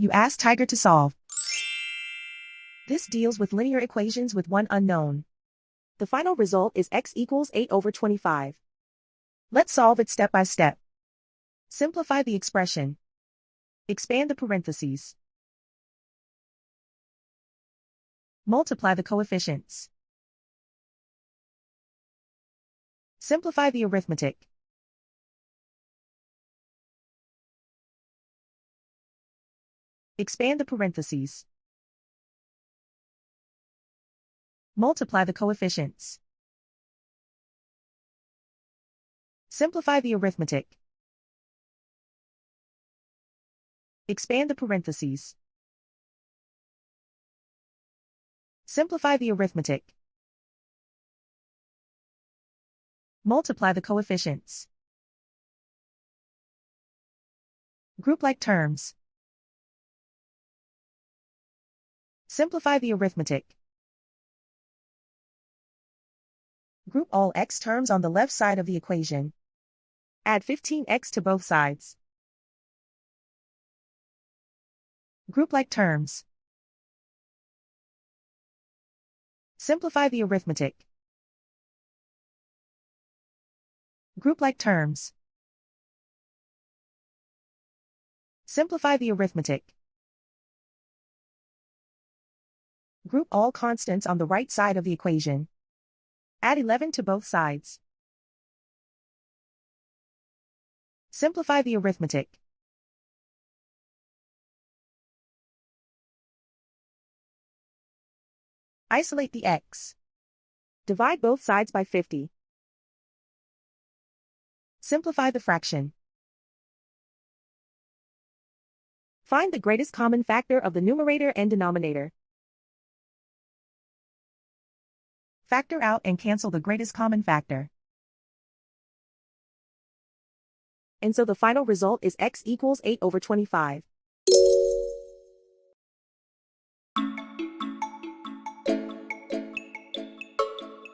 You ask Tiger to solve. This deals with linear equations with one unknown. The final result is x equals 8/25. Let's solve it step by step. Simplify the expression. Expand the parentheses. Multiply the coefficients. Simplify the arithmetic. Expand the parentheses. Multiply the coefficients. Simplify the arithmetic. Expand the parentheses. Simplify the arithmetic. Multiply the coefficients. Group like terms. Simplify the arithmetic. Group all x terms on the left side of the equation. Add 15x to both sides. Group like terms. Simplify the arithmetic. Group like terms. Simplify the arithmetic. Group all constants on the right side of the equation. Add 11 to both sides. Simplify the arithmetic. Isolate the x. Divide both sides by 50. Simplify the fraction. Find the greatest common factor of the numerator and denominator. Factor out and cancel the greatest common factor. And so the final result is x equals 8/25.